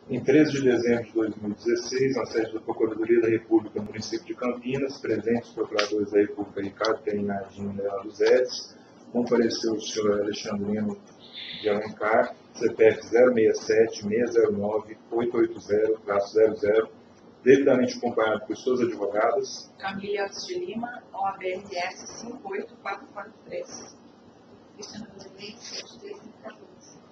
Em 13 de dezembro de 2016, na sede da Procuradoria da República no município de Campinas, presentes os procuradores da República Ricardo Perinardinho e Leandro Zedes, compareceu o senhor Alexandrino de Alencar, CPF 067-609-880-00, devidamente acompanhado por suas advogadas. Camille Alves de Lima, OAB-RS 58443. Cristina Rodrigues, 7314.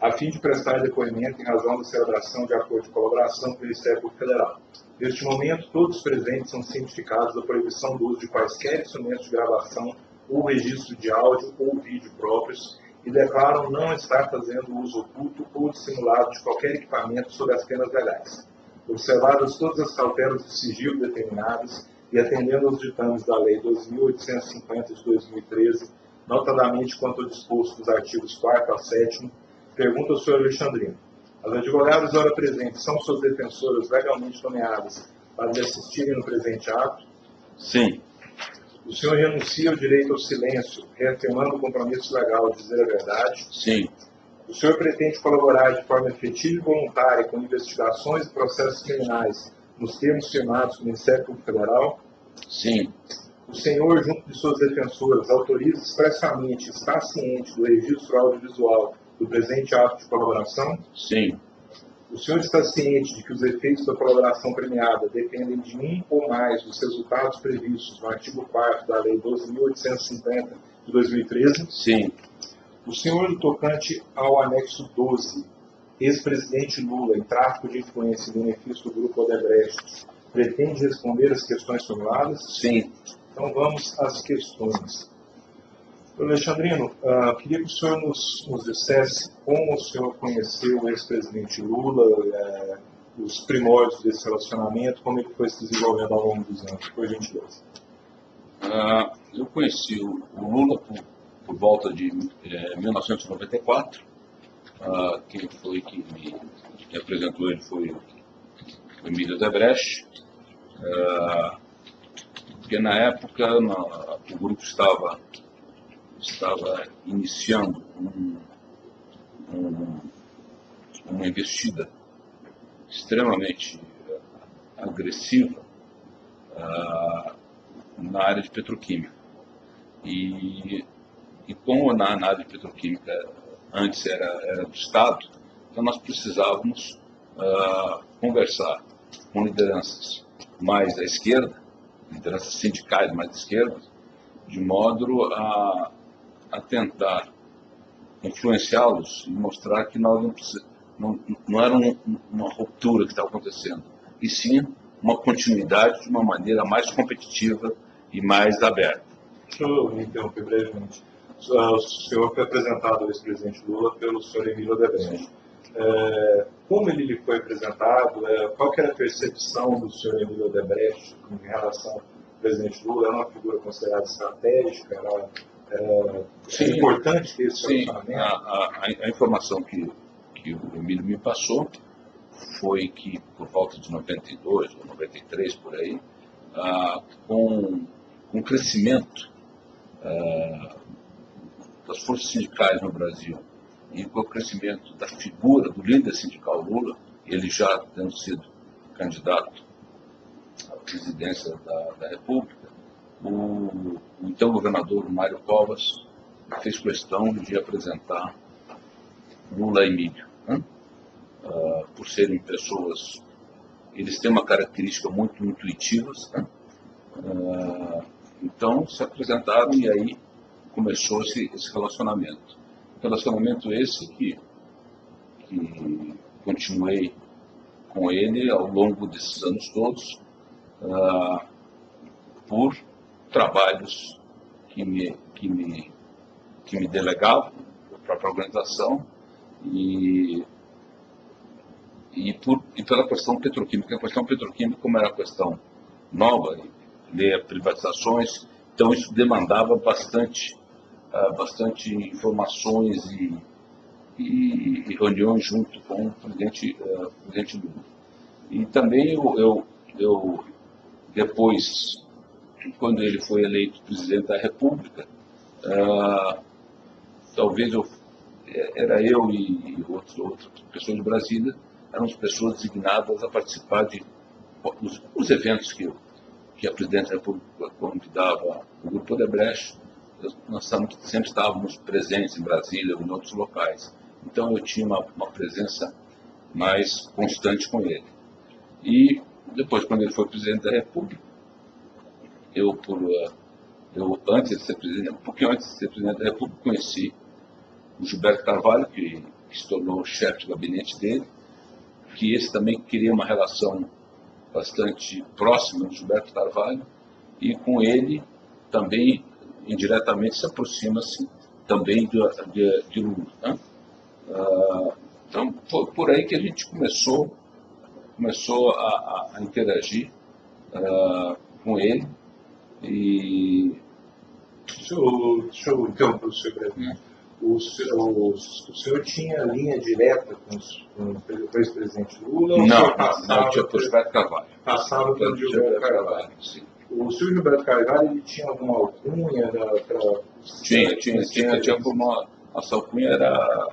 A fim de prestar depoimento em razão da celebração de acordo de colaboração com o Ministério Público Federal. Neste momento, todos os presentes são cientificados da proibição do uso de quaisquer instrumentos de gravação ou registro de áudio ou vídeo próprios e declaram não estar fazendo uso oculto ou dissimulado de qualquer equipamento sob as penas legais. Observadas todas as cautelas de sigilo determinadas e atendendo aos ditames da Lei 2.850 de 2013, notadamente quanto ao disposto dos artigos 4º a 7º, pergunta ao senhor Alexandrino. As advogadas ora presentes são suas defensoras legalmente nomeadas para lhe assistirem no presente ato? Sim. O senhor renuncia ao direito ao silêncio, reafirmando o compromisso legal de dizer a verdade? Sim. O senhor pretende colaborar de forma efetiva e voluntária com investigações e processos criminais nos termos firmados com o Ministério Público Federal? Sim. O senhor, junto de suas defensoras, autoriza expressamente e está ciente do registro audiovisual do presente ato de colaboração? Sim. O senhor está ciente de que os efeitos da colaboração premiada dependem de um ou mais dos resultados previstos no artigo 4º da Lei 12.850 de 2013? Sim. O senhor, no tocante ao anexo 12, ex-presidente Lula, em tráfico de influência em benefício do Grupo Odebrecht, pretende responder às questões formuladas? Sim. Então vamos às questões. Alexandrino, queria que o senhor nos dissesse como o senhor conheceu o ex-presidente Lula, os primórdios desse relacionamento, como ele foi se desenvolvendo ao longo dos anos, por gentileza. Eu conheci o Lula por volta de 1994. Quem foi que me apresentou ele foi o Emílio Odebrecht, porque na época o grupo estava iniciando uma investida extremamente agressiva na área de petroquímica. E como na área de petroquímica antes era do Estado, então nós precisávamos conversar com lideranças mais à esquerda, lideranças sindicais mais à esquerda, de modo a tentar influenciá-los e mostrar que nós não era uma ruptura que estava acontecendo, e sim uma continuidade de uma maneira mais competitiva e mais aberta. Deixa eu interromper brevemente. O senhor foi apresentado ao ex-presidente Lula pelo senhor Emílio Odebrecht. Como ele lhe foi apresentado? Qual que era a percepção do senhor Emílio Odebrecht em relação ao presidente Lula? Era uma figura considerada estratégica? Era importante ter esse relacionamento? A informação que o Emílio me passou foi que, por volta de 92 ou 93, por aí, com o crescimento das forças sindicais no Brasil e com o crescimento da figura do líder sindical Lula, ele já tendo sido candidato à presidência da República, o então governador Mário Covas fez questão de apresentar Lula e Emílio, por serem pessoas, eles têm uma característica muito intuitivas, então se apresentaram e aí começou esse relacionamento. Relacionamento esse que continuei com ele ao longo desses anos todos, por trabalhos que me delegavam, a própria organização, e pela questão petroquímica. A questão petroquímica, como era uma questão nova, privatizações, então isso demandava bastante informações e reuniões junto com o presidente Lula. E também eu depois, quando ele foi eleito presidente da República, talvez era eu e outras pessoas de Brasília, éramos pessoas designadas a participar de os eventos que a Presidente da República convidava o Grupo Odebrecht. Nós sempre estávamos presentes em Brasília ou em outros locais. Então eu tinha uma presença mais constante com ele. E depois, quando ele foi Presidente da República, eu antes de ser Presidente, um pouquinho antes de ser Presidente da República, conheci o Gilberto Carvalho, que se tornou o chefe de gabinete dele, que esse também queria uma relação bastante próxima do Gilberto Carvalho, e com ele também, indiretamente, se aproxima-se também de Lula. Né? Então, foi por aí que a gente começou a interagir com ele. E... Deixa eu interromper o senhor brevemente. O senhor tinha linha direta com o ex-presidente Lula? Não, eu tinha por Gilberto Carvalho. Passava pelo Gilberto Carvalho. Sim. O senhor Gilberto Carvalho, ele tinha alguma alcunha? Tinha como a alcunha era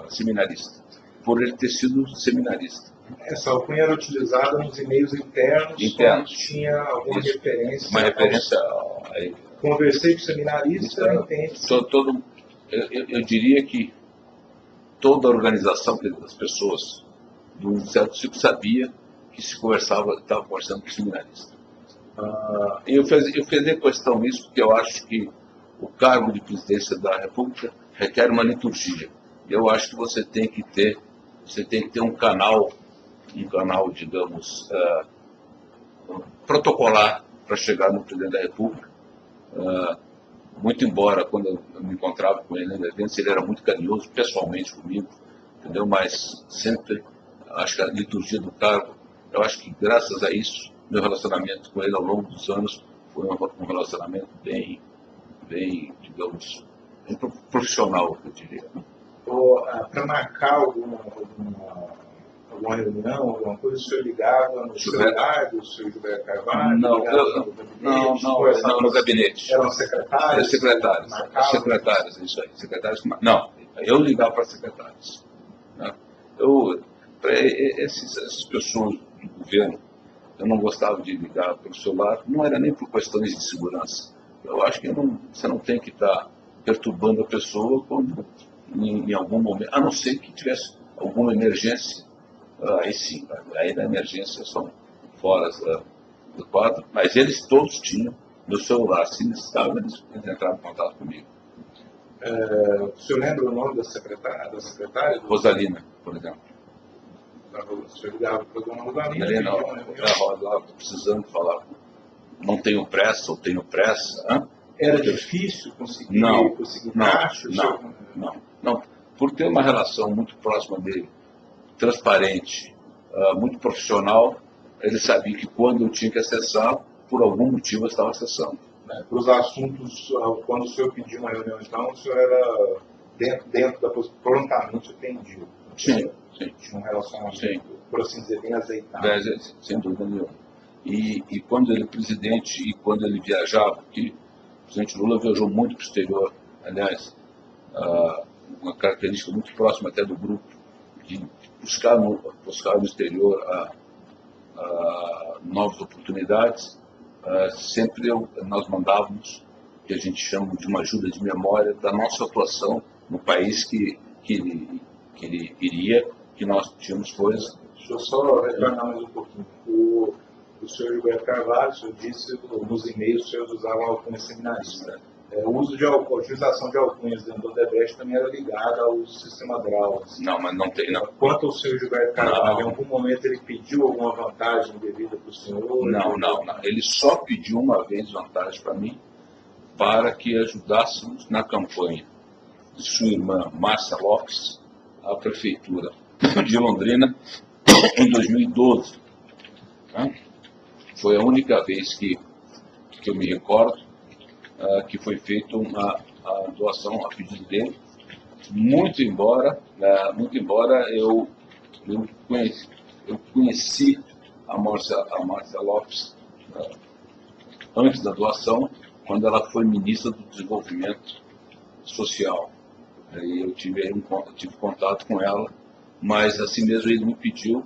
seminarista, por ele ter sido seminarista. Essa alcunha era utilizada nos e-mails internos. Tinha alguma referência? Uma referência a ele. Conversei com o seminarista, entende? Eu diria que toda a organização das pessoas do certo tipo sabia que estava conversando com o seminarista. Eu fazia questão nisso porque eu acho que o cargo de presidência da República requer uma liturgia. Eu acho que você tem que ter um canal, digamos, protocolar para chegar no presidente da República. Muito embora, quando eu me encontrava com ele em eventos, ele era muito carinhoso pessoalmente comigo, entendeu? Mas sempre, acho que a liturgia do cargo, eu acho que graças a isso, meu relacionamento com ele ao longo dos anos foi um relacionamento bem, digamos, bem profissional, eu diria. Para marcar alguma reunião, alguma coisa, o senhor ligava no celular do senhor Gilberto Carvalho? Não, no gabinete. Eram secretários? Secretários, isso aí. Secretários, não, eu ligava para secretários. Né? Para essas pessoas do governo, eu não gostava de ligar pelo celular, não era nem por questões de segurança. Eu acho que você não tem que estar perturbando a pessoa quando, em algum momento, a não ser que tivesse alguma emergência. Aí sim, aí da emergência são fora do quadro, mas eles todos tinham no celular, se necessitavam, eles entravam em contato comigo. O senhor lembra o nome da secretária? Rosalina, por exemplo. O senhor ligava para a dona Rosalina? Estou precisando falar. Não tenho pressa, ou tenho pressa. Hein? Era difícil conseguir caixa? Não. Por ter uma relação muito próxima dele, transparente, muito profissional, ele sabia que quando eu tinha que acessar, por algum motivo eu estava acessando. Para os assuntos, quando o senhor pediu uma reunião, então, o senhor era dentro da prontamente atendido. Sim. Tinha um relacionamento, por assim dizer, bem azeitado. Sem dúvida nenhuma. E quando ele presidente, e quando ele viajava, porque o presidente Lula viajou muito para o exterior, aliás, uma característica muito próxima até do grupo, de buscar no exterior novas oportunidades. Sempre nós mandávamos, que a gente chama de uma ajuda de memória, da nossa atuação no país que ele iria, que nós tínhamos coisas. Deixa eu só retornar mais um pouquinho. O senhor Gilberto Carvalho, o senhor disse nos e-mails que os senhores usavam alcunha seminarista. O uso a utilização de alcunhas dentro do Odebrecht também era ligada ao sistema Grau. Não, mas não tem, não. Quanto ao senhor Gilberto Carvalho, em algum momento ele pediu alguma vantagem devida para o senhor? Não. Ele só pediu uma vez vantagem para mim, para que ajudássemos na campanha de sua irmã Márcia Lopes, à prefeitura de Londrina, em 2012. Foi a única vez que eu me recordo que foi feita a doação a pedido dele, muito embora eu conheci a Márcia Lopes antes da doação, quando ela foi ministra do Desenvolvimento Social. Aí eu tive contato com ela, mas assim mesmo ele me pediu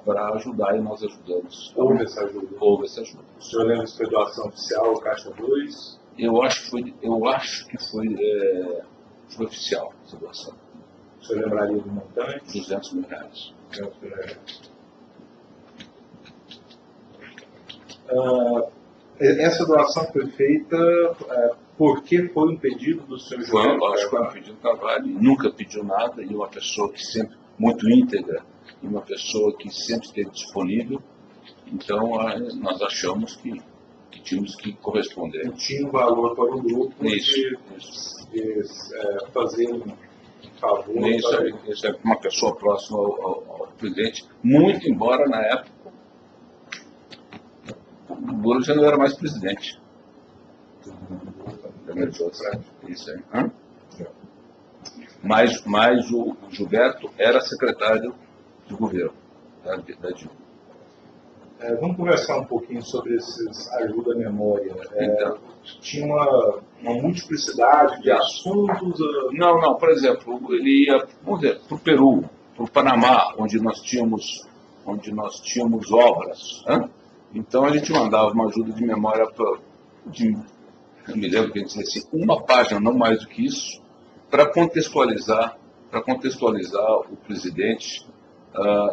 para ajudar e nós ajudamos. Houve essa ajuda? Houve essa ajuda. O senhor lembra se foi doação oficial, Caixa 2? Eu acho que foi oficial essa doação. O senhor lembraria do montante? 200 mil reais. 200 mil reais. Essa doação foi feita porque foi um pedido do senhor José? Acho que foi um pedido do Carvalho, nunca pediu nada, e uma pessoa que sempre, muito íntegra, e uma pessoa que sempre esteve disponível. Então, nós achamos que tínhamos que corresponder. E tinha um valor para o grupo de fazer um favor. Isso é uma pessoa próxima ao presidente, muito embora na época o Lula já não era mais presidente. Isso aí. Mas o Gilberto era secretário de governo da Dilma. Vamos conversar um pouquinho sobre esses ajuda à memória. Tinha uma multiplicidade de assuntos? Não, por exemplo, ele ia, vamos dizer, para o Peru, para o Panamá, onde nós tínhamos obras. Então a gente mandava uma ajuda de memória eu me lembro que a gente dizia assim, uma página, não mais do que isso, para contextualizar o presidente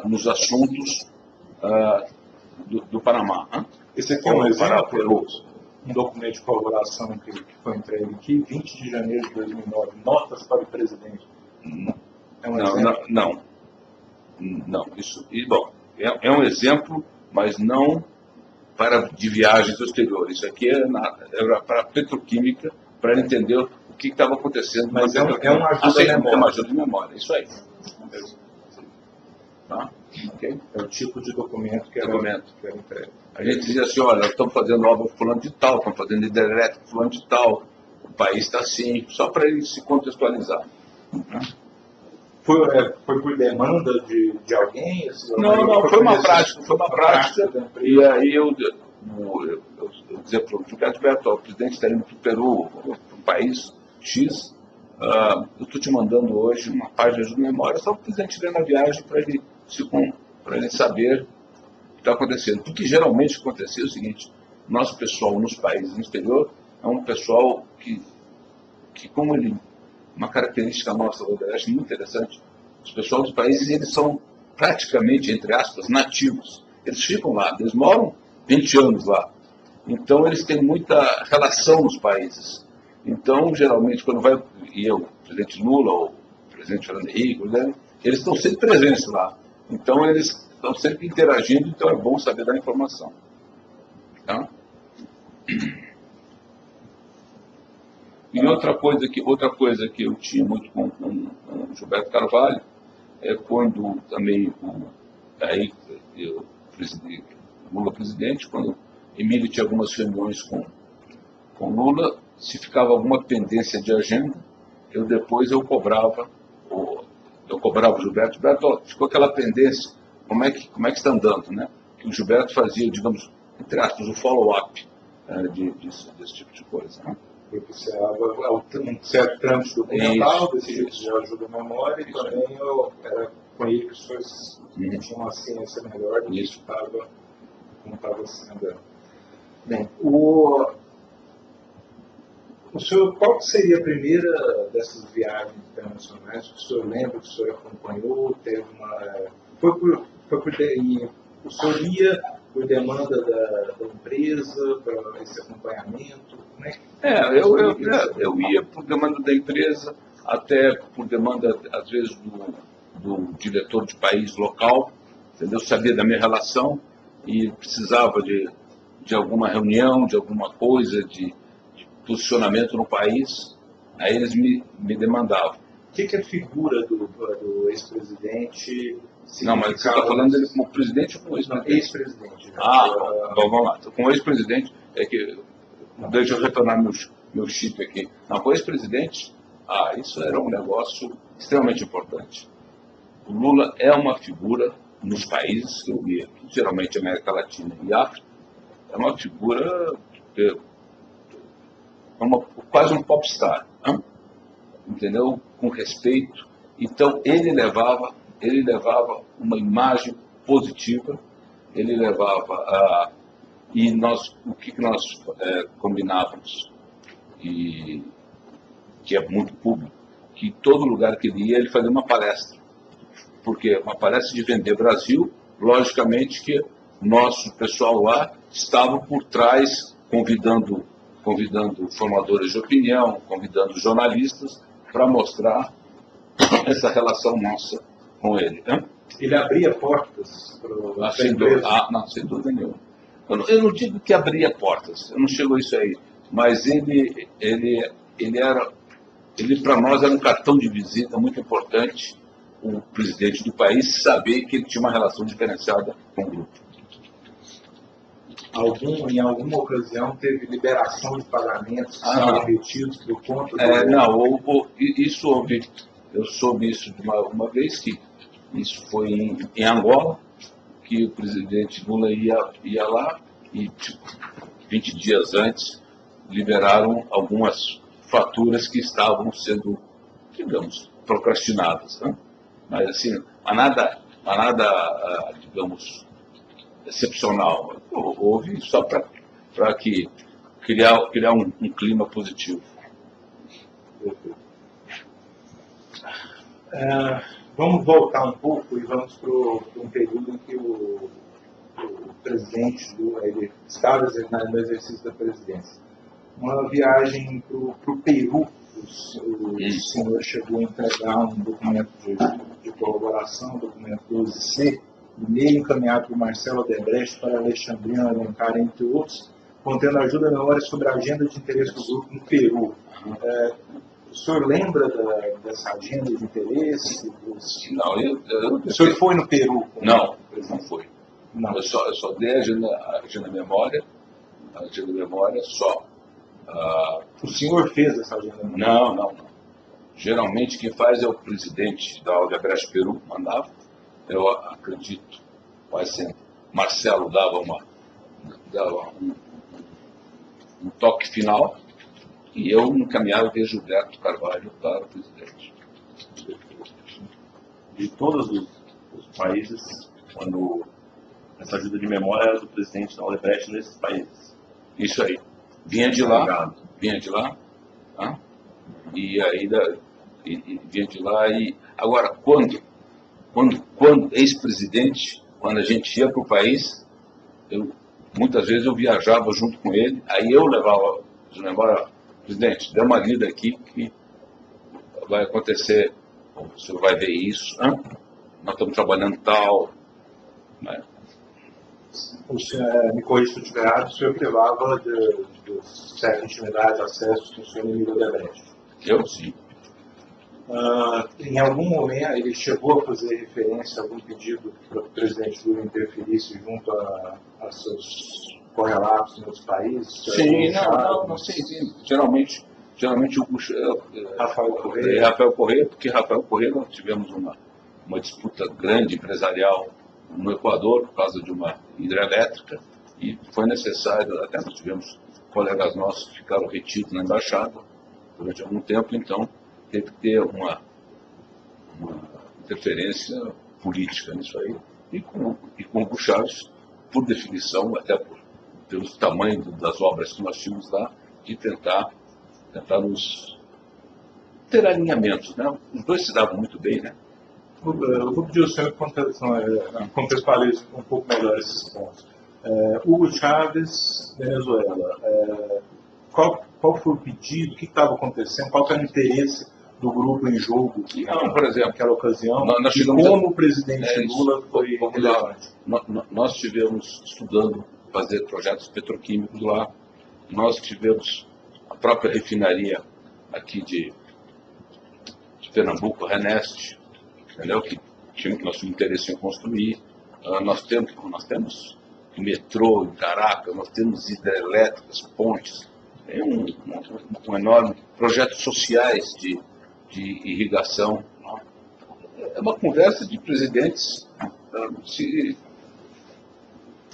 nos assuntos do Panamá. Esse aqui é um exemplo, um documento de colaboração que foi entregue aqui, 20 de janeiro de 2009, notas para o presidente. Não. Isso, é um exemplo, mas não de viagens ao exterior. Isso aqui era para a petroquímica, para entender o que estava acontecendo. Mas é uma ajuda de memória. Isso aí. Tá? Okay. É o tipo de documento que era entregue. A gente dizia assim, olha, estamos fazendo obra fulano de tal, estamos fazendo hidrelétrico fulano de tal, o país está assim, só para ele se contextualizar. Foi por demanda de alguém? Não, foi uma prática. E aí eu dizia para o Gilberto, o presidente está indo para o Peru, para um país X, eu estou te mandando hoje uma página de memória, só para o presidente ler na viagem, para ele saber o que está acontecendo. Porque geralmente o que acontecia é o seguinte, nosso pessoal nos países no exterior é um pessoal que como ele, uma característica nossa do Oeste muito interessante, os pessoal dos países, eles são praticamente, entre aspas, nativos. Eles ficam lá, eles moram 20 anos lá. Então, eles têm muita relação nos países. Então, geralmente, quando vai o presidente Lula ou o presidente Fernando Henrique, eles estão sempre presentes lá. Então, eles estão sempre interagindo, então é bom saber da informação. Tá? E outra coisa que eu tinha muito com o Gilberto Carvalho é quando também o Lula presidente, quando Emílio tinha algumas reuniões com Lula, se ficava alguma pendência de agenda, eu cobrava o Gilberto, ficou aquela pendência, como é que está andando, né? Que o Gilberto fazia, digamos, entre aspas, o follow-up desse tipo de coisa, né? Propiciava um certo trâmite documental, desse tipo de ajuda à memória, e também era com ele que os senhores tinham uma ciência melhor do que como estava sendo. Bem, o senhor, qual seria a primeira dessas viagens internacionais que o senhor lembra, que o senhor acompanhou, teve o senhor ia por demanda da empresa, para esse acompanhamento? Como é que eu ia por demanda da empresa, até por demanda, às vezes, do diretor de país local, entendeu? Sabia da minha relação e precisava de alguma reunião, de alguma coisa, de posicionamento no país, aí eles me demandavam. O que é a figura do ex-presidente? Não, mas você está falando dele como presidente ou como ex-presidente? Ex-presidente. Bom, vamos lá. Então, com o ex-presidente, deixa eu retornar meu chip aqui. Não, com o ex-presidente, isso era um negócio extremamente importante. O Lula é uma figura nos países que eu via, geralmente América Latina e África, é uma figura, quase um popstar. entendeu? Com respeito. Então, ele levava uma imagem positiva, ele levava e o que nós combinávamos, e que é muito público, que todo lugar que ele ia, ele fazia uma palestra. Porque uma palestra de vender Brasil, logicamente que nosso pessoal lá estava por trás, convidando formadores de opinião, convidando jornalistas para mostrar essa relação nossa com ele. Né? Ele abria portas para sem dúvida, não, sem dúvida nenhuma. Eu não digo que abria portas, eu não chego a isso aí, mas ele para nós era um cartão de visita muito importante, o presidente do país saber que ele tinha uma relação diferenciada com o grupo. Em alguma ocasião teve liberação de pagamentos que são retidos por conta do... Não, isso houve, eu soube isso de uma vez, que isso foi em Angola, que o presidente Lula ia lá e, 20 dias antes, liberaram algumas faturas que estavam sendo, digamos, procrastinadas. Né? Mas, assim, nada, digamos, excepcional. Houve só para criar um clima positivo. Vamos voltar um pouco e vamos para um período em que o presidente Lula ele estava no exercício da presidência. Uma viagem para o Peru, o senhor chegou a entregar um documento de colaboração, um documento 12C, e-mail encaminhado por Marcelo Odebrecht para Alexandrina Alencar, entre outros, contendo ajuda na hora sobre a agenda de interesse do grupo no Peru. O senhor lembra dessa agenda de interesse? Não, o senhor foi no Peru? Não foi. Não. Eu só dei a agenda memória, só. O senhor fez essa agenda memória? Não. Geralmente quem faz é o presidente da Odebrecht Peru, mandava. Eu acredito, quase sempre. Marcelo dava um toque final e eu encaminhava via Gilberto Carvalho para o presidente. De todos os países, quando essa ajuda de memória era do presidente da Odebrecht nesses países. Isso aí. Vinha de lá. Tá? E aí vinha de lá e... Agora, quando ex-presidente, quando a gente ia para o país, muitas vezes eu viajava junto com ele, aí eu levava, presidente, dê uma lida aqui que vai acontecer, o senhor vai ver isso, nós estamos trabalhando tal. Né? O senhor, me corrija se eu estiver errado, o senhor privava de certa intimidade, acesso que o senhor me Odebrecht. Eu sim. Em algum momento ele chegou a fazer referência a algum pedido para o presidente Lula interferisse junto a seus correlatos em outros países? Sim, não sei. Geralmente o Rafael Correia, porque Rafael Correia nós tivemos uma disputa grande empresarial no Equador por causa de uma hidrelétrica e foi necessário, até nós tivemos colegas nossos que ficaram retidos na embaixada durante algum tempo, então teve que ter uma interferência política nisso aí. E com o Hugo Chávez, por definição, até pelo tamanho das obras que nós tínhamos lá, de tentar nos ter alinhamentos. Né? Os dois se davam muito bem, né? Eu vou pedir ao senhor que contextualize um pouco melhor esses pontos. Hugo Chávez, Venezuela. Qual foi o pedido? O que estava acontecendo? Qual era o interesse do grupo em jogo? Por exemplo, naquela ocasião? E como o presidente Lula foi relevante? Nós estivemos estudando fazer projetos petroquímicos lá. Nós tivemos a própria refinaria aqui de Pernambuco, Reneste, entendeu? Que nós tínhamos interesse em construir. Nós temos metrô em Caracas, nós temos hidrelétricas, pontes. Tem um enorme projetos sociais de irrigação. É uma conversa de presidentes se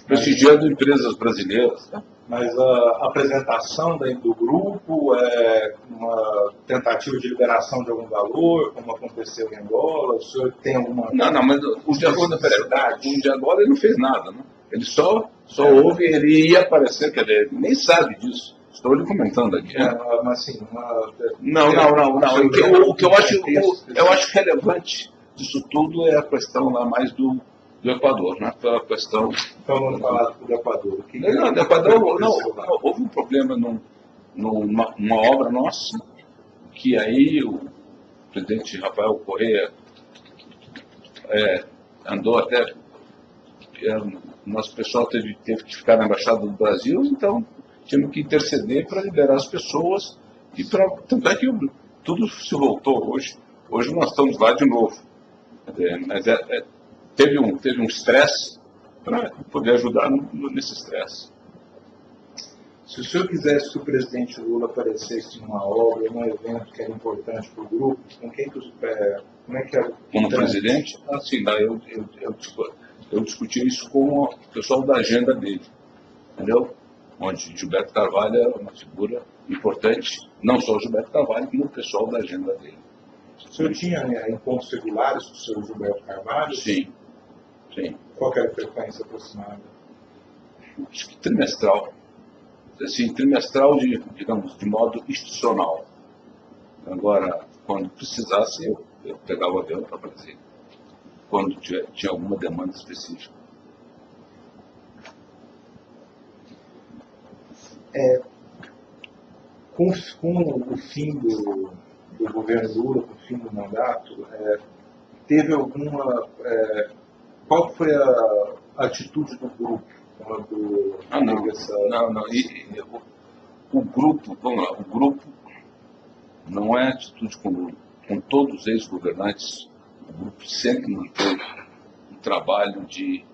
prestigiando empresas brasileiras. Tá? Mas a apresentação dentro do grupo é uma tentativa de liberação de algum valor, como aconteceu em Angola? O senhor tem alguma... Não, mas o de Angola, o de Angola ele não fez nada, né? Ele só ouve, ele ia aparecer, quer dizer, ele nem sabe disso. Estou lhe comentando aqui. Mas assim, Não. O que eu acho relevante disso tudo é a questão lá mais do Equador, né? Pela questão... Então vamos falar do Equador. Não, do Equador não, houve um problema numa obra nossa, que aí o presidente Rafael Correa andou até... nosso pessoal teve que ficar na Embaixada do Brasil, então tínhamos que interceder para liberar as pessoas, e tanto é que tudo se voltou hoje. Hoje nós estamos lá de novo. Mas teve um estresse para poder ajudar nesse estresse. Se o senhor quisesse que o presidente Lula aparecesse numa obra, num evento que era importante para o grupo, com quem como é que era? Como presidente, assim, eu discuti isso com o pessoal da agenda dele, entendeu? Onde Gilberto Carvalho era uma figura importante, não só o Gilberto Carvalho, como o pessoal da agenda dele. O senhor tinha encontros regulares com o senhor Gilberto Carvalho? Sim. Qual era a frequência aproximada? Acho que trimestral. Assim, trimestral, digamos, de modo institucional. Agora, quando precisasse, eu pegava o avião para Brasília. Quando tinha alguma demanda específica. Com o fim do governo Lula, com o fim do mandato, teve alguma... qual foi a atitude do grupo? O grupo, vamos lá, o grupo não é atitude com Lula. Com todos os ex-governantes, o grupo sempre manteve um trabalho de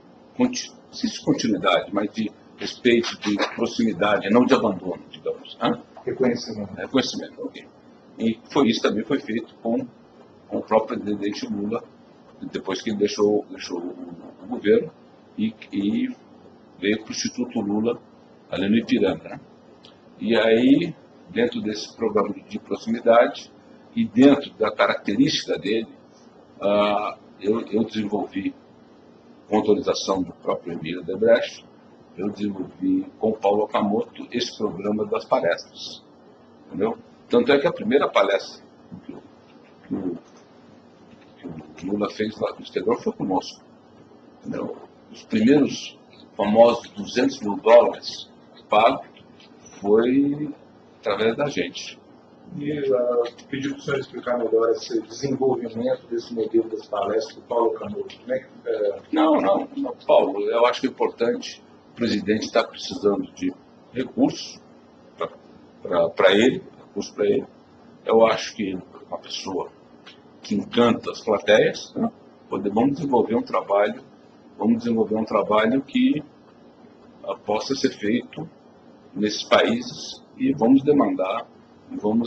continuidade, mas de respeito, de proximidade, não de abandono, digamos. Reconhecimento, ok. E isso também foi feito com o próprio presidente Lula, depois que ele deixou o governo e veio para o Instituto Lula, ali no Ipiranga. Né? E aí, dentro desse programa de proximidade e dentro da característica dele, eu desenvolvi, com autorização do próprio Emílio Odebrecht, eu desenvolvi com o Paulo Okamoto esse programa das palestras. Entendeu? Tanto é que a primeira palestra que o Lula fez lá no exterior foi conosco. Entendeu? Os primeiros famosos $200 mil pagos foi através da gente. E pedi para o senhor explicar melhor esse desenvolvimento desse modelo das palestras do Paulo Okamoto. Como é que... Não, Paulo, eu acho que é importante. O presidente está precisando de recursos para ele, Eu acho que ele é uma pessoa que encanta as plateias, né? Vamos desenvolver um trabalho que possa ser feito nesses países e vamos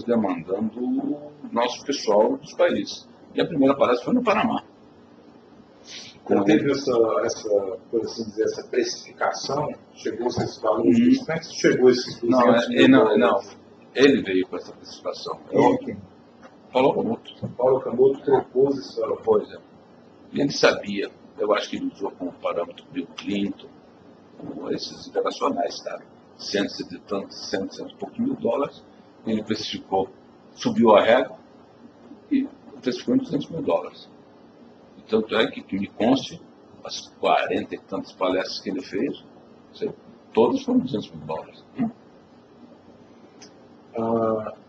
demandando o nosso pessoal dos países. E a primeira palestra foi no Panamá. Quando teve por assim dizer, essa precificação, chegou-se a esses valores? Como é que chegou a esses 200 mil? Não. Ele veio com essa precificação. Quem? Paulo Okamoto. Paulo Okamoto propôs isso. Pois é. E ele sabia. Eu acho que ele usou como parâmetro Bill Clinton, esses internacionais, tá? 100 e poucos mil dólares. Ele precificou, subiu a régua e precificou em $200 mil. Tanto é que me conste, as 40 e tantas palestras que ele fez, todas foram $200 mil.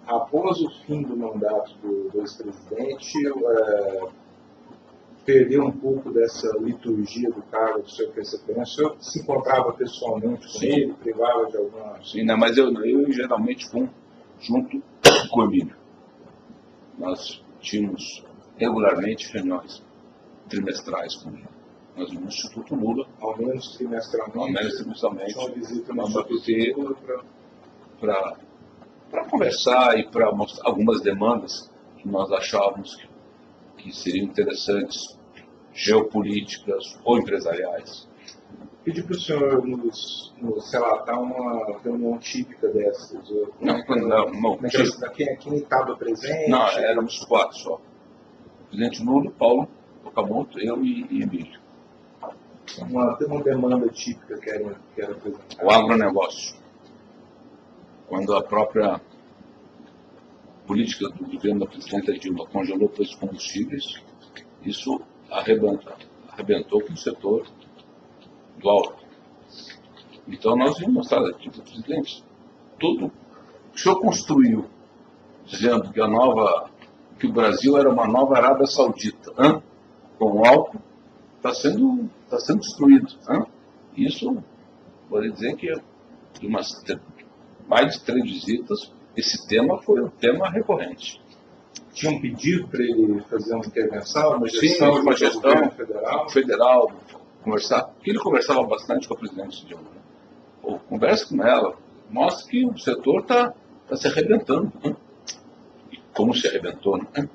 Após o fim do mandato do ex-presidente, perdeu um pouco dessa liturgia do cargo do seu PCP. O senhor se encontrava pessoalmente com ele, privava de alguma... Sim, não, mas eu geralmente fui junto com o Emílio. Nós tínhamos regularmente reuniões trimestrais com ele. Nós no Instituto Lula. Ao menos trimestralmente. Uma visita para conversar e para mostrar algumas demandas que nós achávamos que seriam interessantes, geopolíticas ou empresariais. Pedir para o senhor nos relatar uma reunião típica dessas. Não. Quem estava presente? Não, éramos 4 só. O presidente Lula, Paulo Okamoto, eu e Emílio. Uma demanda típica que era apresentada. O agronegócio. Quando a própria política do governo da presidenta Dilma congelou preços combustíveis, isso arrebentou com o setor do alto. Então nós vimos mostrar aqui para o presidente tudo que o senhor construiu, dizendo que o Brasil era uma nova Arábia Saudita, com o álcool, está sendo destruído. Isso, pode dizer que de mais de 3 visitas, esse tema foi um tema recorrente. Tinha um pedido para ele fazer uma intervenção, uma gestão, federal? Federal, conversar, porque ele conversava bastante com a presidente Dilma. Conversa com ela, mostra que o setor está se arrebentando. E como se arrebentou, né?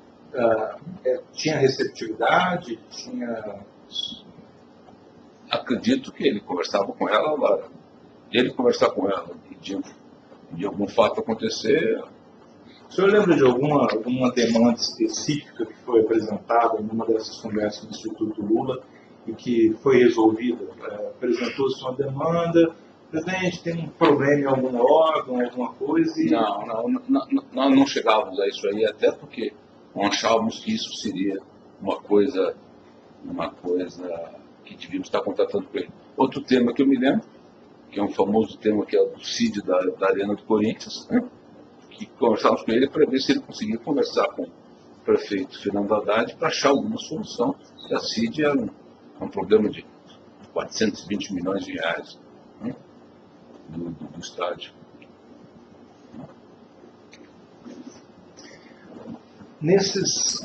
Tinha receptividade? Acredito que ele conversava com ela agora. Ele conversar com ela e de algum fato acontecer. O senhor lembra de alguma demanda específica que foi apresentada numa dessas conversas do Instituto Lula e que foi resolvida? Apresentou-se uma demanda, presidente, tem um problema em algum órgão, alguma coisa? E... Nós não chegávamos a isso aí, até porque não achávamos que isso seria uma coisa que devíamos estar contratando com ele. Outro tema que eu me lembro, que é um famoso tema que é o do CID da Arena do Corinthians, né? Que conversávamos com ele para ver se ele conseguia conversar com o prefeito Fernando Haddad para achar alguma solução. E a CID era um problema de 420 milhões de reais, né? do estádio.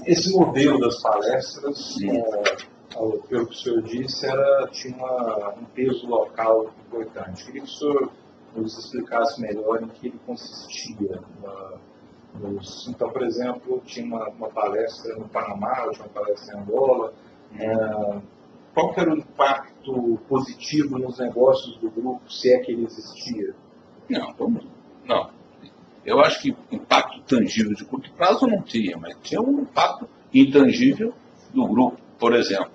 Esse modelo das palestras, pelo que o senhor disse, tinha um peso local importante. Queria que o senhor nos explicasse melhor em que ele consistia. Então, por exemplo, tinha uma palestra no Panamá, tinha uma palestra em Angola. Qual que era o impacto positivo nos negócios do grupo, se é que ele existia? Não. Eu acho que impacto tangível de curto prazo não tinha, mas tinha um impacto intangível do grupo. Por exemplo,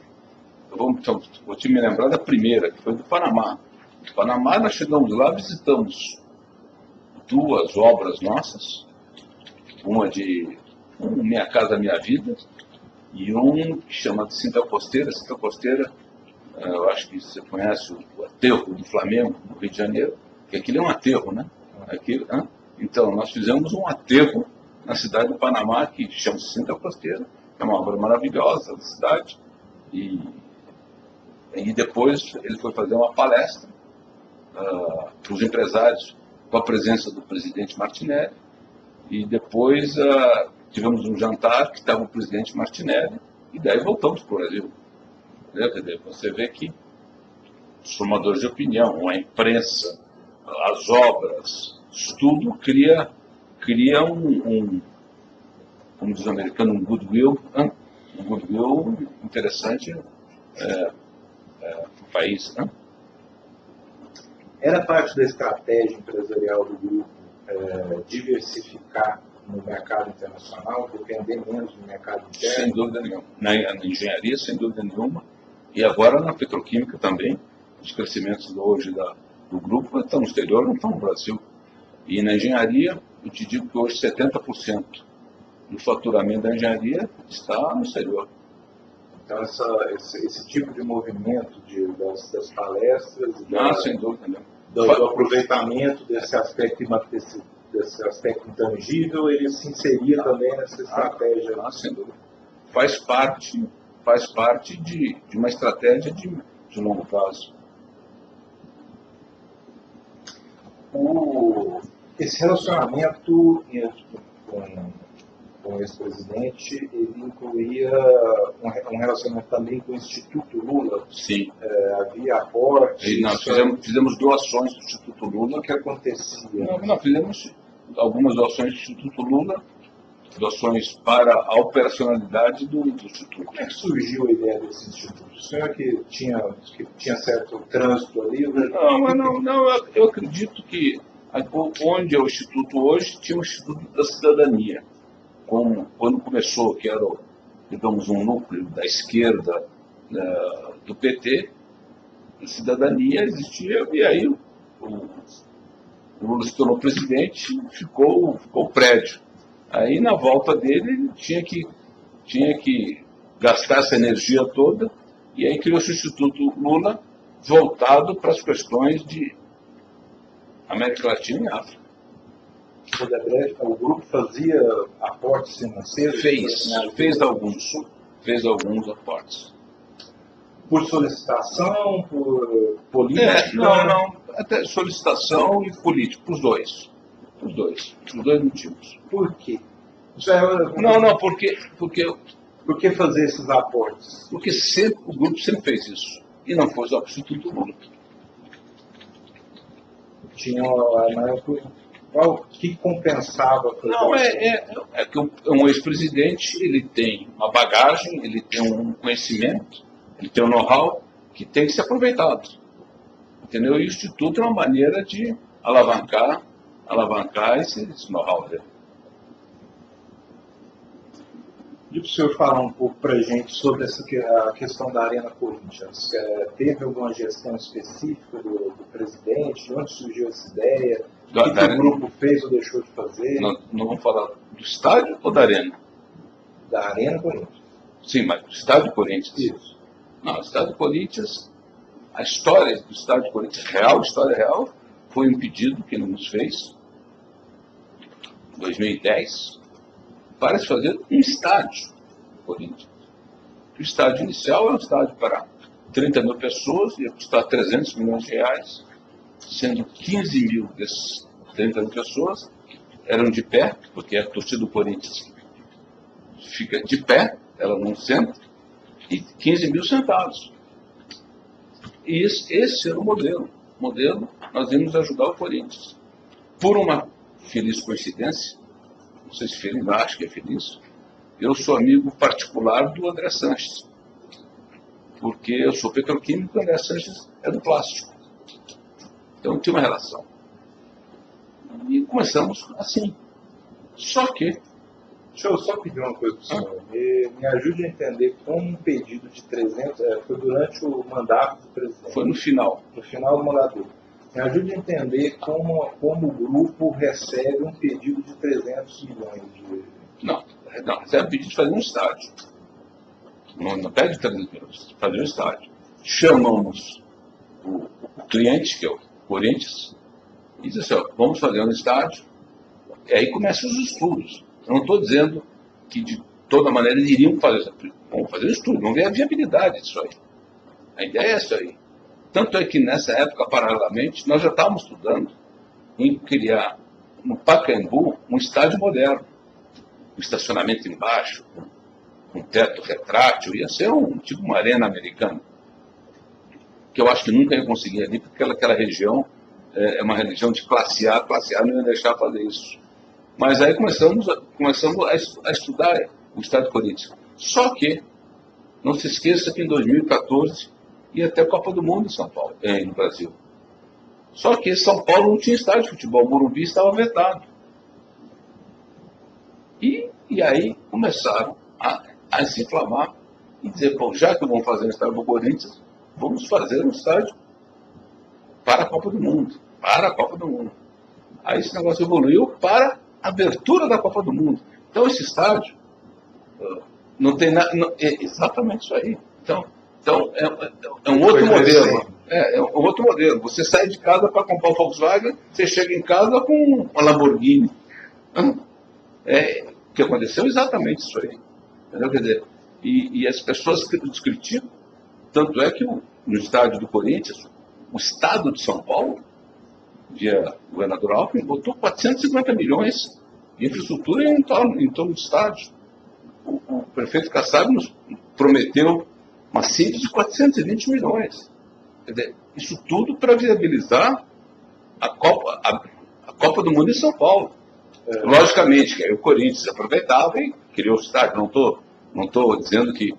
vou te me lembrar da primeira, que foi do Panamá. Do Panamá, nós chegamos lá, visitamos 2 obras nossas, uma de Minha Casa Minha Vida, e que chama de Cinta Costeira. Cinta Costeira, eu acho que você conhece o aterro do Flamengo, no Rio de Janeiro, que aquilo é um aterro, né? Então, nós fizemos um aterro na cidade do Panamá, que chama-se Cinta Costeira, é uma obra maravilhosa da cidade, e depois ele foi fazer uma palestra para os empresários, com a presença do presidente Martinelli, e depois tivemos um jantar que estava o presidente Martinelli, e daí voltamos para o Brasil. Você vê que os formadores de opinião, a imprensa, as obras, isso tudo cria como diz o americano, um goodwill interessante para o país. Era parte da estratégia empresarial do grupo diversificar no mercado internacional, depender menos do mercado interno? Sem dúvida nenhuma. Na engenharia, sem dúvida nenhuma, e agora na petroquímica também. Os crescimentos hoje do grupo estão no exterior, não estão no Brasil. E na engenharia, eu te digo que hoje 70% do faturamento da engenharia está no exterior. Então, esse tipo de movimento das palestras, sem dúvida nenhuma. Do aproveitamento desse aspecto intangível, ele se inseria também nessa estratégia. Sem dúvida. Faz parte de uma estratégia de longo prazo. Esse relacionamento com o ex-presidente, ele incluía um relacionamento também com o Instituto Lula? Sim. Havia aporte? Nós fizemos doações do Instituto Lula. O que acontecia? Nós fizemos algumas doações do Instituto Lula doações para a operacionalidade do Instituto. Como é que surgiu a ideia desse instituto? O senhor que tinha certo trânsito ali? Eu acredito que onde é o Instituto hoje, tinha o Instituto da Cidadania. Quando começou, que era, digamos, um núcleo da esquerda do PT, a cidadania existia, e aí o Lula se tornou presidente, ficou o prédio. Aí, na volta dele, ele tinha que gastar essa energia toda, e aí criou-se o Instituto Lula, voltado para as questões de América Latina e África. O grupo fazia aportes financeiros? Fez alguns aportes. Por solicitação, por política? Não, até solicitação e política, os dois motivos. Por quê? Por que fazer esses aportes? Porque o grupo sempre fez isso, e não foi só para o Instituto Lula. O que compensava? Não, é que um ex-presidente, ele tem uma bagagem, ele tem um conhecimento, ele tem um know-how que tem que ser aproveitado. Entendeu? E o Instituto é uma maneira de alavancar esse know-how dele. E para o senhor falar um pouco para a gente sobre a questão da Arena Corinthians. Teve alguma gestão específica do presidente? De onde surgiu essa ideia? O que o grupo fez ou deixou de fazer? Não vamos falar do estádio ou da Arena? Da Arena Corinthians. Sim, mas do estádio Corinthians. Isso. Não, o estádio Corinthians, a história do estádio Corinthians, história real, foi um pedido que ele nos fez em 2010 para se fazer um estádio Corinthians. O estádio inicial é um estádio para 30 mil pessoas, ia custar 300 milhões de reais, sendo 15 mil dessas 30 mil pessoas eram de pé, porque a torcida do Corinthians fica de pé, ela não senta, e 15 mil sentados. E esse era o modelo. Nós íamos ajudar o Corinthians. Por uma feliz coincidência, não sei se feliz, mas acho que é feliz, eu sou amigo particular do André Sanches, porque eu sou petroquímico e o André Sanches é do plástico. Então tinha uma relação. E começamos assim. Só que... Deixa eu só pedir uma coisa para o senhor. Me ajude a entender como um pedido de 300... foi durante o mandato do presidente. Foi no final. No final do mandato dele. Me ajude a entender como o grupo recebe um pedido de 300 milhões de... Não, recebe um pedido de fazer um estádio. Não pede 300 milhões, fazer um estádio. Chamamos o cliente, que é o Corinthians, e diz assim, vamos fazer um estádio. E aí começam os estudos. Eu não estou dizendo que de toda maneira eles iriam fazer. Vamos fazer um estudo, vamos ver a viabilidade disso aí. A ideia é essa aí. Tanto é que nessa época, paralelamente, nós já estávamos estudando em criar no Pacaembu um estádio moderno. Um estacionamento embaixo, um teto retrátil, ia ser tipo uma arena americana. Que eu acho que nunca ia conseguir ali, porque aquela região é uma região de classe A não ia deixar fazer isso. Mas aí começamos a estudar o Estado de Corinthians. Só que, não se esqueça que em 2014 ia ter a Copa do Mundo em São Paulo, no Brasil. Só que São Paulo não tinha estádio de futebol, o Morumbi estava vetado. E aí começaram a se inflamar e dizer, já que vamos fazer um estádio para o Corinthians, vamos fazer um estádio para a Copa do Mundo. Aí esse negócio evoluiu para a abertura da Copa do Mundo. Então esse estádio não tem nada... É exatamente isso aí. Então é um outro modelo. É um outro modelo. Você sai de casa para comprar um Volkswagen, você chega em casa com uma Lamborghini. O que aconteceu é exatamente isso aí. Entendeu? Quer dizer, e as pessoas nos criticam. Tanto é que no estádio do Corinthians, o Estado de São Paulo, via governador Alckmin, botou 450 milhões de infraestrutura em torno do estádio. O prefeito Kassab nos prometeu uma síntese de 420 milhões. Quer dizer, isso tudo para viabilizar a Copa do Mundo em São Paulo. Logicamente, que aí o Corinthians aproveitava e criou o estádio. Não estou dizendo que...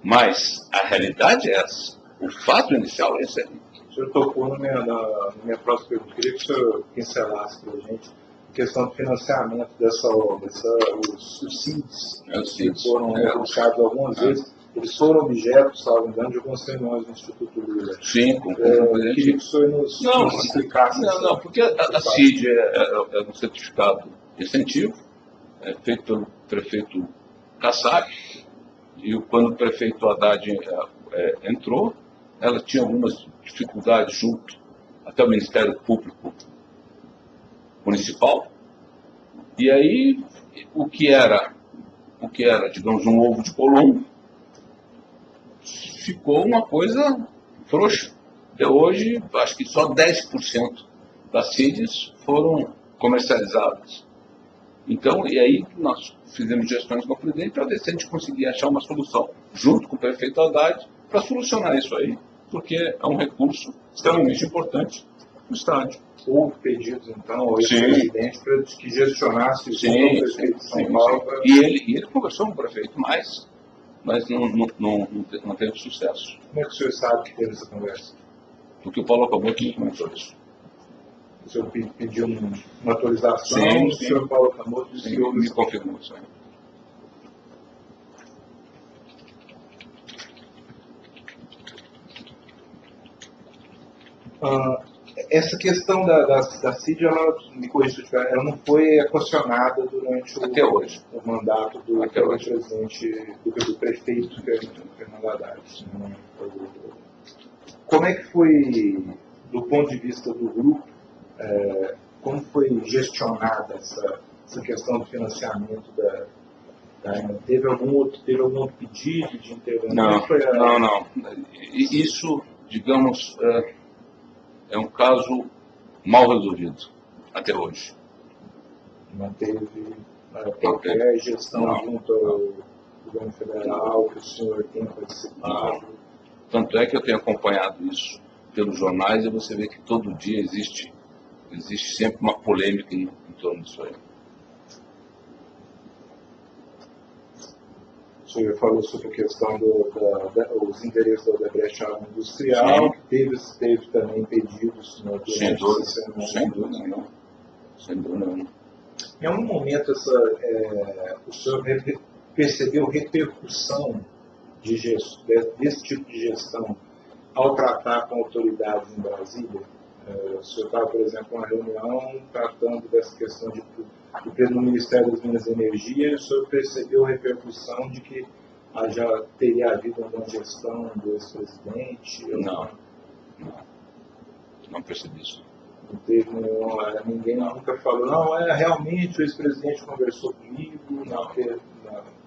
Mas a realidade é essa. O fato inicial é esse aí. O senhor tocou na minha próxima pergunta. Queria que o senhor pincelasse para a gente a questão do financiamento dessa obra. Os CIDs, que foram buscados algumas vezes, eles foram objeto, salvo engano, de algumas reuniões do Instituto Lula. Sim, queria que o senhor nos explicasse. Não, porque a CID é um certificado de incentivo, feito pelo prefeito Kassab, e quando o prefeito Haddad entrou, ela tinha algumas dificuldades junto até o Ministério Público Municipal, e aí o que era, digamos, um ovo de Colombo, ficou uma coisa frouxa. Até hoje, acho que só 10% das CIDs foram comercializadas. Então, e aí nós fizemos gestões com o presidente para ver se a gente conseguia achar uma solução, junto com o prefeito Haddad, para solucionar isso aí, porque é um recurso extremamente importante no estádio. Houve pedidos, então, ao ex-presidente para que gestionasse o prefeito de São Paulo. E ele conversou com o prefeito, mas não teve sucesso. Como é que o senhor sabe que teve essa conversa? Porque o Paulo Acamoto me comentou isso. O senhor pediu uma autorização, sim, o senhor Paulo Acamoto disse que houve... Me confirmou isso aí. Essa questão da CID, ela, me corrija se eu estiver, ela não foi equacionada durante o mandato do presidente, do prefeito Fernando Haddad. Como é que foi, do ponto de vista do grupo, como foi gestionada essa questão do financiamento da teve algum outro pedido de intervenção? Não. Isso, digamos, é um caso mal resolvido até hoje. Não teve qualquer gestão junto ao governo federal que o senhor tenha participado? Tanto é que eu tenho acompanhado isso pelos jornais e você vê que todo dia existe sempre uma polêmica em torno disso aí. O senhor falou sobre a questão dos interesses da Odebrecht na área industrial, que teve também pedidos. Sem dúvida não. Em algum momento o senhor percebeu repercussão desse tipo de gestão ao tratar com autoridades em Brasília? O senhor estava, por exemplo, em uma reunião tratando dessa questão do Ministério das Minas e Energia, e o senhor percebeu a repercussão de que já teria havido uma gestão do ex-presidente? Não percebi isso. Não teve ninguém nunca falou, realmente o ex-presidente conversou comigo,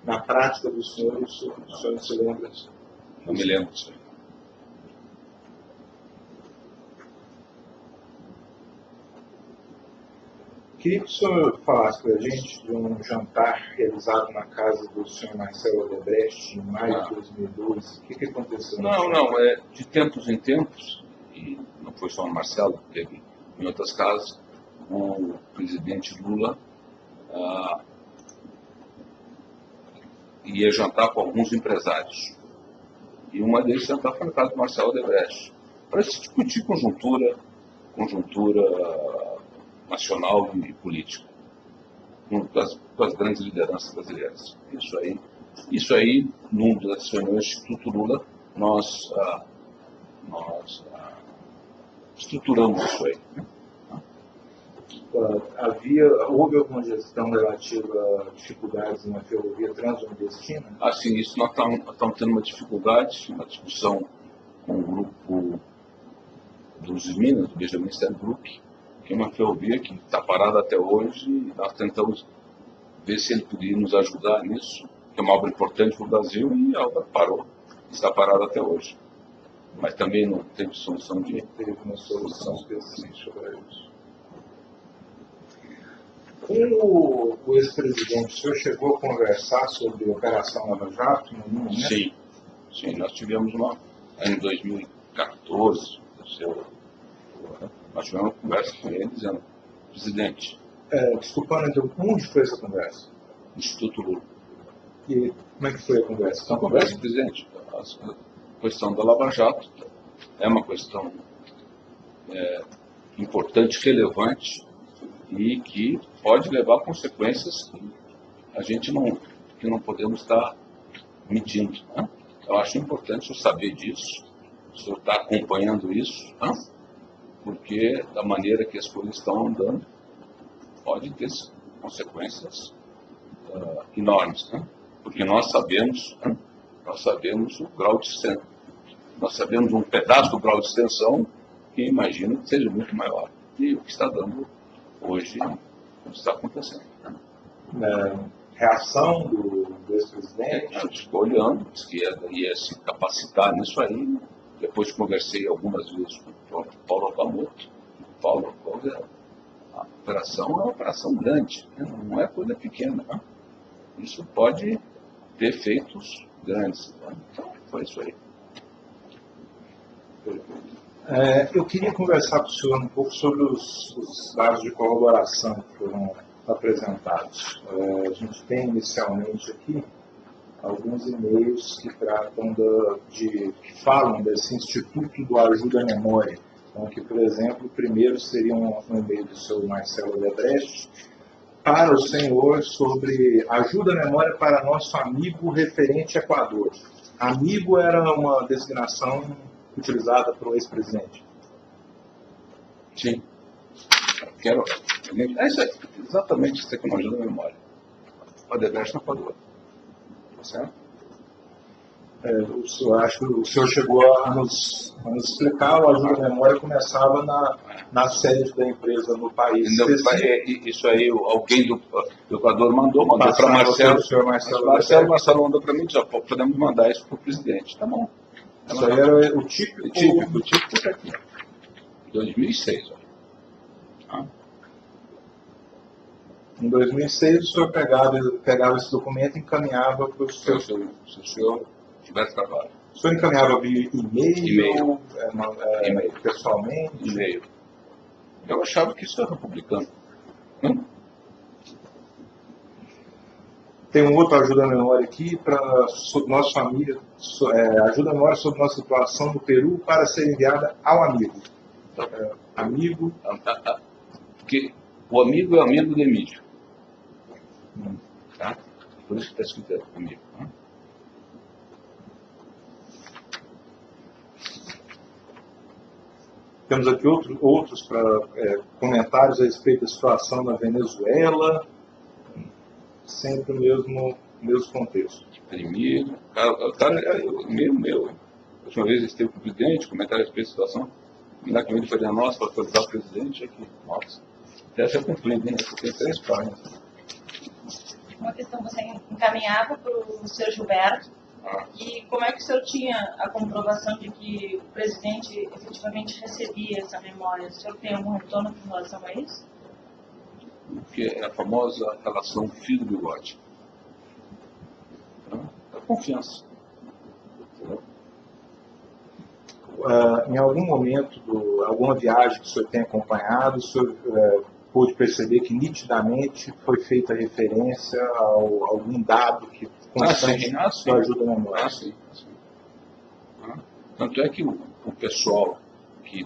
na prática do senhor, o senhor não se lembra disso? Não me lembro disso. Queria que o senhor falasse para a gente de um jantar realizado na casa do senhor Marcelo Odebrecht em maio de 2012. O que aconteceu? De tempos em tempos, e não foi só no Marcelo, teve em outras casas, o presidente Lula ia jantar com alguns empresários. E uma deles jantar foi na casa do Marcelo Odebrecht, para se discutir conjuntura nacional e política, com as grandes lideranças brasileiras. Isso aí, numa das reuniões do Instituto Lula, nós estruturamos isso aí. Houve alguma gestão relativa a dificuldades na ferrovia transnordestina? Sim, isso nós estamos tendo uma dificuldade, uma discussão com o grupo dos Minas, do Benjamin Steinbrück, que é uma ferrovia que está parada até hoje, e nós tentamos ver se ele podia nos ajudar nisso, que é uma obra importante para o Brasil, e a obra parou, está parada até hoje. Mas também não teve solução de... Teve uma solução específica para isso. Com o ex-presidente, o senhor chegou a conversar sobre a Operação Lava Jato? Sim, nós tivemos em 2014, nós tivemos uma conversa com ele dizendo: presidente, Desculpando, então, onde foi essa conversa? Instituto Lula. E como é que foi a conversa? Então, conversa, presidente, a questão da Lava Jato é uma questão importante, relevante e que pode levar a consequências que a gente não podemos estar medindo. Né? Eu acho importante o senhor saber disso, o senhor está acompanhando isso, né? Porque da maneira que as coisas estão andando, pode ter consequências enormes, né? Porque nós sabemos o grau de extensão, nós sabemos um pedaço do grau de extensão que imagino que seja muito maior e o que está dando hoje, o que está acontecendo. Reação do ex-presidente? Ficou olhando, disse que ia se capacitar nisso aí. Depois conversei algumas vezes com o próprio Paulo Okamoto. Paulo, a operação é uma operação grande, né? Não é coisa pequena. Né? Isso pode ter efeitos grandes. Né? Então, foi isso aí. Eu queria conversar com o senhor um pouco sobre os dados de corroboração que foram apresentados. A gente tem inicialmente aqui alguns e-mails que tratam que falam desse Instituto do Ajuda à Memória. Então, aqui, por exemplo, o primeiro seria um e-mail do senhor Marcelo Odebrecht para o senhor sobre ajuda à memória para nosso amigo referente Equador. Amigo era uma designação utilizada para o ex-presidente. Sim. Isso é exatamente isso que não ajuda a memória. O Odebrecht não falou. Tá certo? Acho que o senhor chegou a nos explicar, o ajuda à memória começava na sede da empresa no país. Isso aí, alguém do Equador mandou para Marcelo. Marcelo mandou para mim e disse, podemos mandar isso para o presidente. Tá bom. Isso aí era o típico. O típico está aqui. 2006. Ó. Em 2006, o senhor pegava esse documento e encaminhava para o seu... Se o senhor tiver trabalho. O senhor encaminhava via e-mail, pessoalmente? E-mail. Eu achava que isso era republicano. Tem um outro ajuda à memória aqui para nossa família, ajuda à memória sobre nossa situação no Peru para ser enviada ao amigo. Amigo. Porque o amigo é amigo do Emílio. Tá? Por isso que está escrito amigo. Temos aqui outros comentários a respeito da situação na Venezuela. Sempre o mesmo contexto. Primeiro, o cara é meu. A última vez ele esteve com o presidente, comentário a respeito da situação. Lá que ele foi da nossa, para atualizar o presidente aqui. Nossa, até já cumprido, hein? Tem 3 páginas. Uma questão, você encaminhava para o senhor Gilberto, e como é que o senhor tinha a comprovação de que o presidente efetivamente recebia essa memória? O senhor tem algum retorno com relação a isso? Que é a famosa relação filho-bigode. A confiança. Entendeu? Em algum momento, alguma viagem que o senhor tem acompanhado, o senhor pôde perceber que nitidamente foi feita referência a algum dado que constante ajuda na memória? Sim. Tanto é que o pessoal que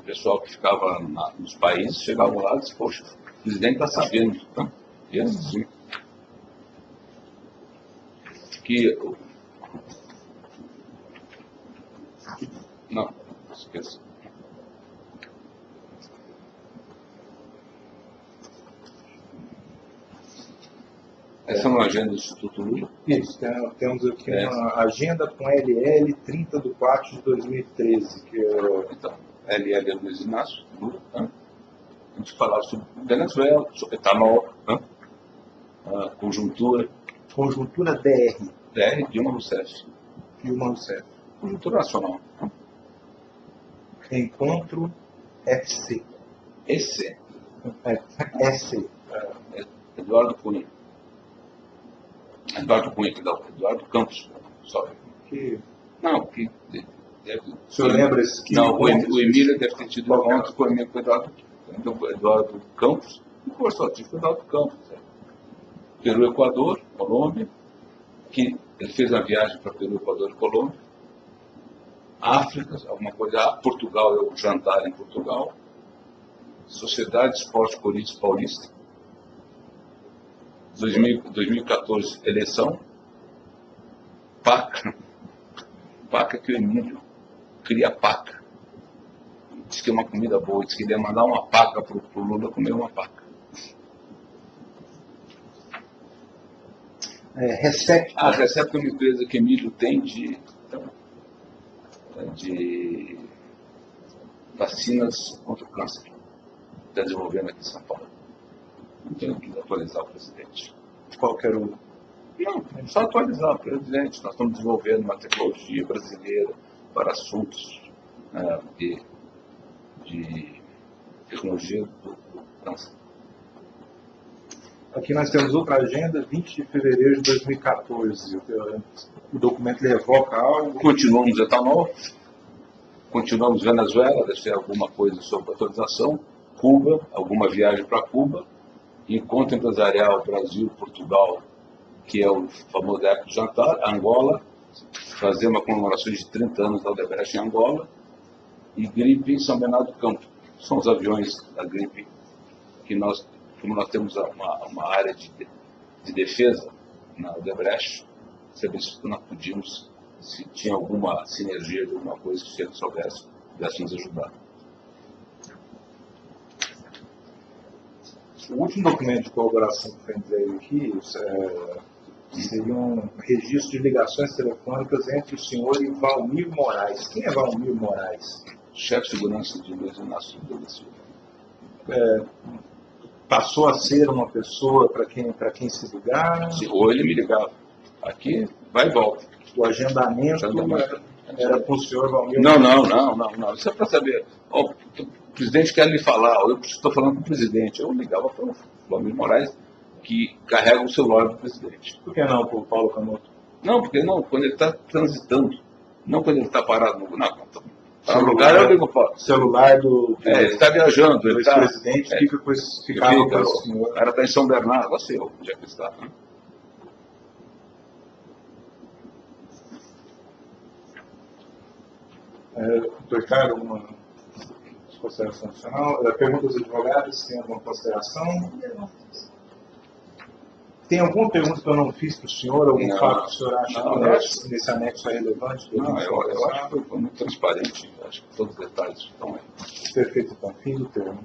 ficava nos países chegava lá e disse, poxa, o presidente está sabendo. Tá? E assim, que... Não, esqueça. Essa é uma agenda do Instituto Lula? Isso, temos aqui uma agenda com LL 30 de 4 de 2013. Então, LL é Luiz Inácio Lula. Né? A gente falava sobre Venezuela, sobre etanol, né? Conjuntura. Conjuntura DR. DR, Dilma Rousseff. Dilma Rousseff. Conjuntura nacional. Né? Encontro FC. EC. SC. Eduardo Cunha. Eduardo Campos. Só. Não, que deve... O senhor lembra esse? Não, o Emílio deve ter tido encontro com o Eduardo Campos Conversou, tive que dar do campo. Peru, Equador, Colômbia, que ele fez a viagem para Peru, Equador e Colômbia. África, alguma coisa, Portugal, eu jantar em Portugal. Sociedade Esporte Corinthians Paulista. 2014, eleição. Paca. Paca que o Emílio cria paca. Diz que é uma comida boa, diz que ele ia mandar uma paca para o Lula comer uma paca. Recep É uma empresa que Emílio tem de vacinas contra o câncer. Está desenvolvendo aqui em São Paulo. Não tenho que atualizar o presidente. qualquer um. Não, é só atualizar o presidente. Nós estamos desenvolvendo uma tecnologia brasileira para assuntos de tecnologia do câncer. Aqui nós temos outra agenda, 20 de fevereiro de 2014. O documento revoca algo. Continuamos etanol, continuamos Venezuela, deve ter alguma coisa sobre atualização. Cuba, alguma viagem para Cuba. Encontro empresarial Brasil-Portugal, que é o famoso época do jantar. Angola, fazer uma comemoração de 30 anos da Odebrecht em Angola. E gripe em São Bernardo do Campo. São os aviões da gripe que nós, como nós temos uma área de defesa na Odebrecht, saber se nós podíamos, se tinha alguma sinergia de alguma coisa que se ele soubesse, pudéssemos ajudar. O último documento de colaboração que foi entregue aqui seria um registro de ligações telefônicas entre o senhor e Valmir Moraes. Quem é Valmir Moraes? Chefe de segurança de Luiz Inácio Lula Silva. Passou a ser uma pessoa para quem se ligar? Ou ele me ligava. Aqui, vai e volta. O agendamento era com o senhor Valmir Não. Moraes? Isso é para saber. O presidente quer lhe falar, ou eu estou falando com o presidente. Eu ligava para o Valmir Moraes, que carrega o celular do presidente. Por que não, para o Paulo Camoto? Não, porque não, quando ele está transitando. Não quando ele está parado no lugar, eu ligo para o celular do ele está viajando. Ele está. Presidente ficava com esse senhor. O cara está em São Bernardo, não sei onde é que está. Né? Doutor Ricardo, alguma consideração adicional? Pergunta aos advogados, tem alguma consideração? Tem alguma pergunta que eu não fiz para o senhor? Algum fato que o senhor acha que nesse anexo é relevante? Não, eu acho que foi muito transparente. Acho que todos os detalhes estão aí. Perfeito, então. Fim do termo.